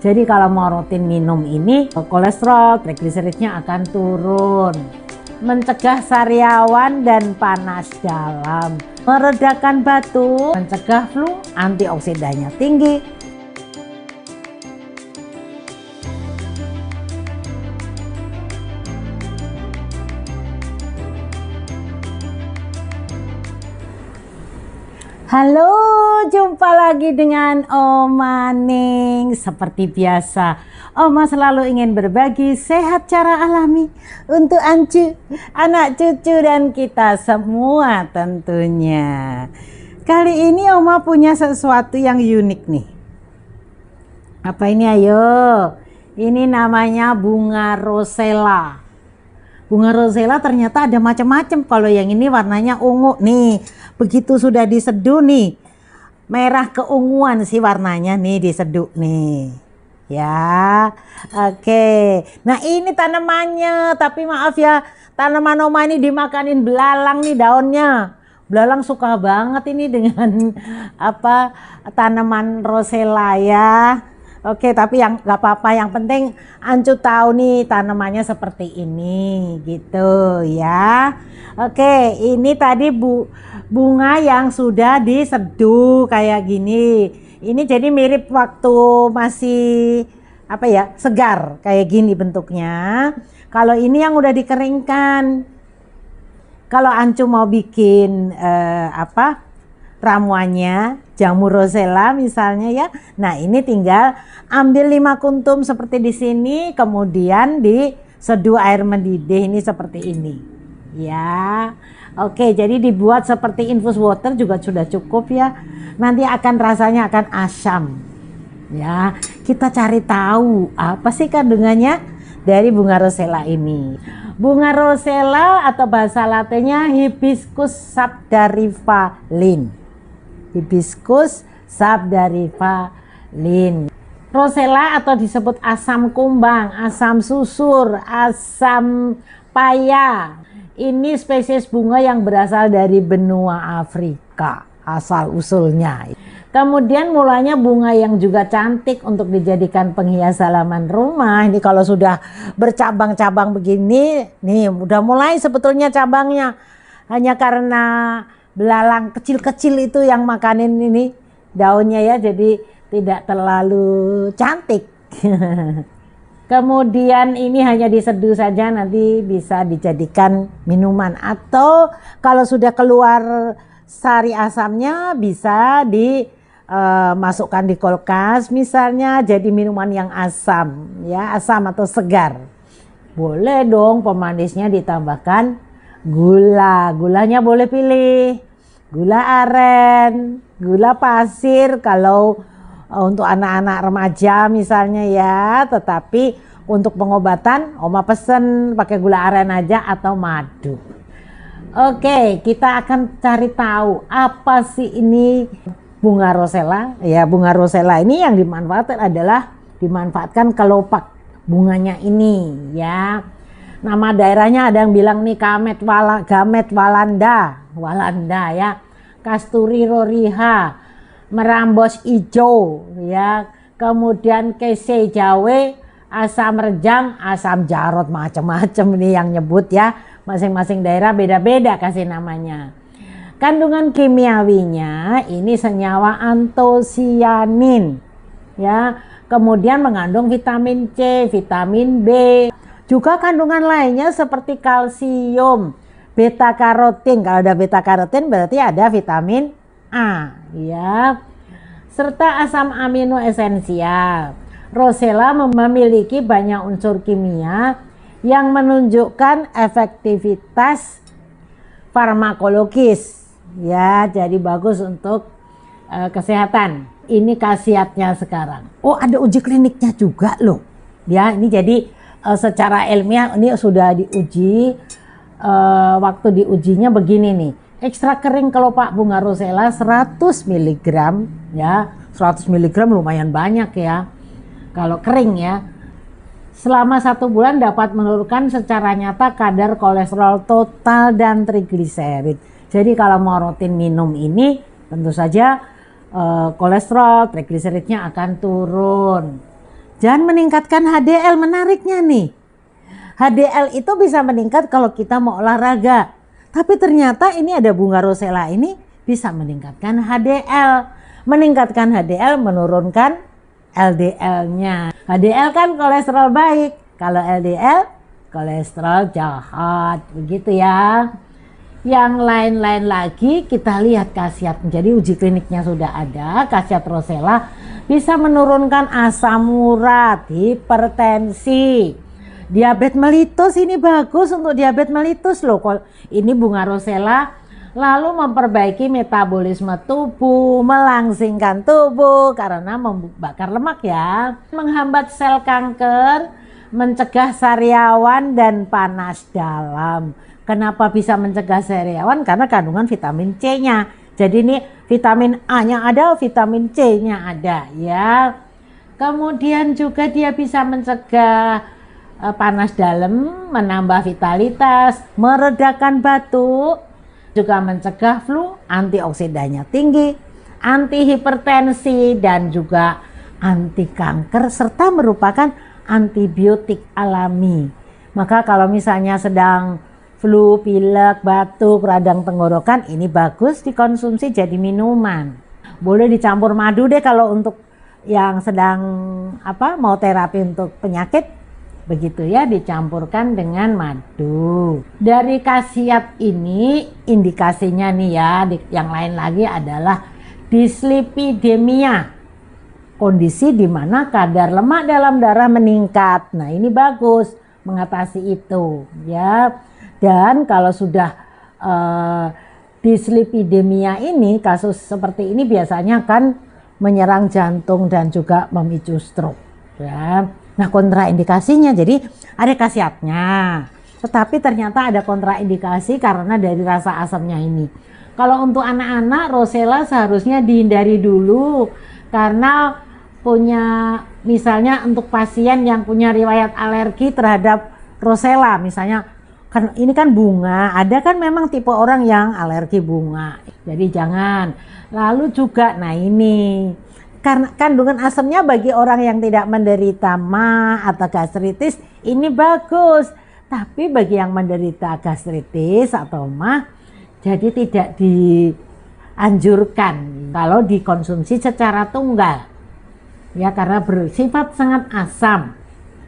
Jadi kalau mau rutin minum ini, kolesterol, trigliseridnya akan turun. Mencegah sariawan dan panas dalam, meredakan batuk, mencegah flu, antioksidannya tinggi. Halo, jumpa lagi dengan Oma Ning. Seperti biasa, Oma selalu ingin berbagi sehat cara alami untuk Ancu, anak cucu dan kita semua tentunya. Kali ini Oma punya sesuatu yang unik nih. Apa ini ayo? Ini namanya bunga rosella. Bunga rosella ternyata ada macam-macam. Kalau yang ini warnanya ungu nih. Begitu sudah diseduh nih, merah keunguan sih warnanya nih diseduh nih. Ya, oke. Nah ini tanamannya, tapi maaf ya, tanaman Oma ini dimakanin belalang nih daunnya. Belalang suka banget ini dengan apa tanaman rosella ya. Oke, tapi yang nggak apa-apa, yang penting Ancu tahu nih tanamannya seperti ini gitu ya. Oke, ini tadi bunga yang sudah diseduh kayak gini. Ini jadi mirip waktu masih apa ya, segar kayak gini bentuknya. Kalau ini yang udah dikeringkan. Kalau Ancu mau bikin ramuannya jamur rosella misalnya ya. Nah, ini tinggal ambil 5 kuntum seperti di sini, kemudian diseduh air mendidih ini seperti ini. Ya. Oke, jadi dibuat seperti infus water juga sudah cukup ya. Nanti akan rasanya akan asam. Ya, kita cari tahu apa sih kandungannya dari bunga rosella ini. Bunga rosella atau bahasa latinnya Hibiscus sabdarifa Linn. Hibiscus sabdarifa Linn. Rosella atau disebut asam kumbang, asam susur, asam paya. Ini spesies bunga yang berasal dari benua Afrika, asal usulnya. Kemudian mulanya bunga yang juga cantik untuk dijadikan penghias halaman rumah. Ini kalau sudah bercabang-cabang begini, nih udah mulai sebetulnya cabangnya. Hanya karena belalang kecil-kecil itu yang makanin ini daunnya ya, jadi tidak terlalu cantik. Kemudian ini hanya diseduh saja, nanti bisa dijadikan minuman. Atau kalau sudah keluar sari asamnya bisa dimasukkan di kulkas misalnya, jadi minuman yang asam ya, asam atau segar. Boleh dong pemanisnya ditambahkan gula. Gulanya boleh pilih gula aren, gula pasir kalau untuk anak-anak remaja misalnya ya. Tetapi untuk pengobatan Oma pesen pakai gula aren aja atau madu. Oke, kita akan cari tahu apa sih ini bunga rosella. Ya, bunga rosella ini yang dimanfaatkan kelopak bunganya ini ya. Nama daerahnya ada yang bilang nih Gamet Walanda ya, Kasturi roriha, merambos ijo ya, kemudian kese jawe, asam rejang, asam jarot, macam-macam nih yang nyebut ya. Masing-masing daerah beda-beda kasih namanya. Kandungan kimiawinya ini senyawa antosianin ya, kemudian mengandung vitamin C, vitamin B. Juga kandungan lainnya seperti kalsium, beta karotin. Kalau ada beta karotin berarti ada vitamin A ya, serta asam amino esensial. Rosella memiliki banyak unsur kimia yang menunjukkan efektivitas farmakologis ya, jadi bagus untuk kesehatan. Ini khasiatnya sekarang. Oh, ada uji kliniknya juga loh ya. Ini jadi secara ilmiah ini sudah diuji. Waktu diujinya begini nih, ekstrak kering kelopak bunga rosella 100 mg ya, 100 mg lumayan banyak ya kalau kering ya. Selama 1 bulan dapat menurunkan secara nyata kadar kolesterol total dan trigliserid. Jadi kalau mau rutin minum ini tentu saja kolesterol, trigliseridnya akan turun. dan meningkatkan HDL. Menariknya nih, HDL itu bisa meningkat kalau kita mau olahraga. Tapi ternyata ini ada bunga rosella ini bisa meningkatkan HDL. Meningkatkan HDL, menurunkan LDL-nya. HDL kan kolesterol baik. Kalau LDL, kolesterol jahat. Begitu ya. Yang lain-lain lagi kita lihat khasiat. Jadi uji kliniknya sudah ada. Khasiat rosella bisa menurunkan asam urat, hipertensi, diabetes mellitus. Ini bagus untuk diabetes mellitus loh. Ini bunga rosella. Lalu memperbaiki metabolisme tubuh, melangsingkan tubuh karena membakar lemak ya. Menghambat sel kanker, mencegah sariawan dan panas dalam. Kenapa bisa mencegah sariawan? Karena kandungan vitamin C-nya. Jadi ini vitamin A-nya ada, vitamin C-nya ada ya. Kemudian juga dia bisa mencegah panas dalam, menambah vitalitas, meredakan batuk, juga mencegah flu, antioksidannya tinggi, anti hipertensi dan juga anti kanker, serta merupakan antibiotik alami. Maka kalau misalnya sedang flu, pilek, batuk, radang tenggorokan, ini bagus dikonsumsi jadi minuman. Boleh dicampur madu deh kalau untuk yang sedang mau terapi untuk penyakit. Begitu ya, dicampurkan dengan madu. Dari khasiat ini, indikasinya nih ya, yang lain lagi adalah dislipidemia. Kondisi di mana kadar lemak dalam darah meningkat. Nah, ini bagus mengatasi itu ya. Dan kalau sudah dislipidemia ini, kasus seperti ini biasanya kan menyerang jantung dan juga memicu stroke ya. Nah, kontraindikasinya, jadi ada khasiatnya, tetapi ternyata ada kontraindikasi karena dari rasa asamnya ini. Kalau untuk anak-anak, rosella seharusnya dihindari dulu karena punya, misalnya untuk pasien yang punya riwayat alergi terhadap rosella, misalnya kan ini kan bunga, ada kan memang tipe orang yang alergi bunga, jadi jangan. Lalu juga, nah ini karena kandungan asamnya bagi orang yang tidak menderita MAH atau gastritis ini bagus, tapi bagi yang menderita gastritis atau MAH jadi tidak dianjurkan kalau dikonsumsi secara tunggal ya, karena bersifat sangat asam,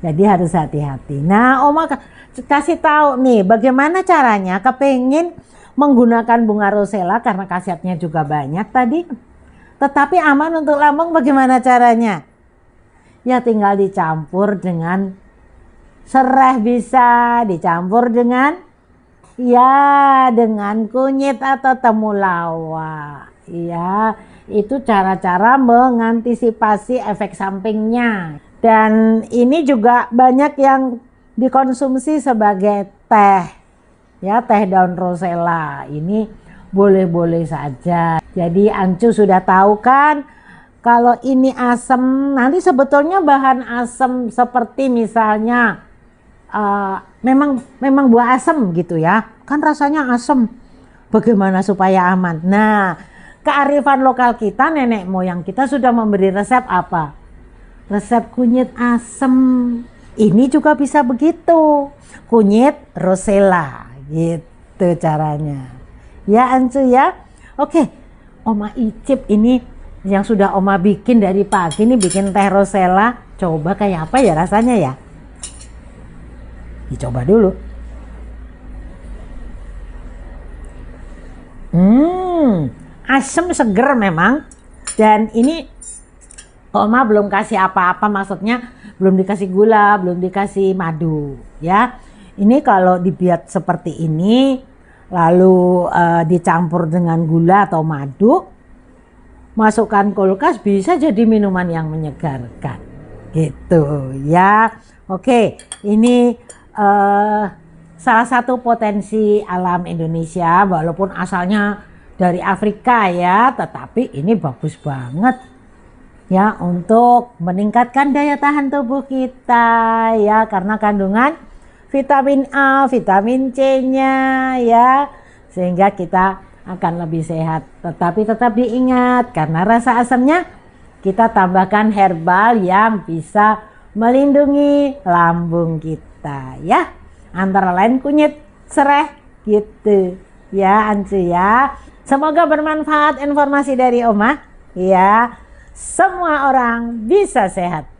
jadi harus hati-hati. Nah, Oma kasih tahu nih bagaimana caranya kepengen menggunakan bunga rosella karena khasiatnya juga banyak tadi, tetapi aman untuk lambung. Bagaimana caranya? Ya tinggal dicampur dengan serai, bisa dicampur dengan dengan kunyit atau temulawak. Ya, itu cara-cara mengantisipasi efek sampingnya. Dan ini juga banyak yang dikonsumsi sebagai teh. Ya, teh daun rosella. Ini boleh-boleh saja. Jadi Ancu sudah tahu kan kalau ini asam. Nanti sebetulnya bahan asam seperti misalnya memang buah asam gitu ya, kan rasanya asam. Bagaimana supaya aman? Nah, kearifan lokal kita, nenek moyang kita sudah memberi resep apa? Resep kunyit asam. Ini juga bisa begitu, kunyit rosella gitu caranya ya Ancu ya. Oke, Oma icip ini yang sudah Oma bikin dari pagi nih, bikin teh rosella. Coba kayak apa ya rasanya ya? Dicoba dulu. Asam seger memang. Dan ini Oma belum kasih apa-apa, maksudnya belum dikasih gula, belum dikasih madu ya. Ini kalau dibuat seperti ini lalu dicampur dengan gula atau madu, masukkan kulkas, bisa jadi minuman yang menyegarkan gitu ya. Oke, ini salah satu potensi alam Indonesia, walaupun asalnya dari Afrika ya, tetapi ini bagus banget ya untuk meningkatkan daya tahan tubuh kita ya, karena kandungan vitamin A, vitamin C-nya ya, sehingga kita akan lebih sehat. Tetapi tetap diingat, karena rasa asamnya kita tambahkan herbal yang bisa melindungi lambung kita ya. Antara lain kunyit sereh gitu ya Ancu ya. Semoga bermanfaat informasi dari Oma ya. Semua orang bisa sehat.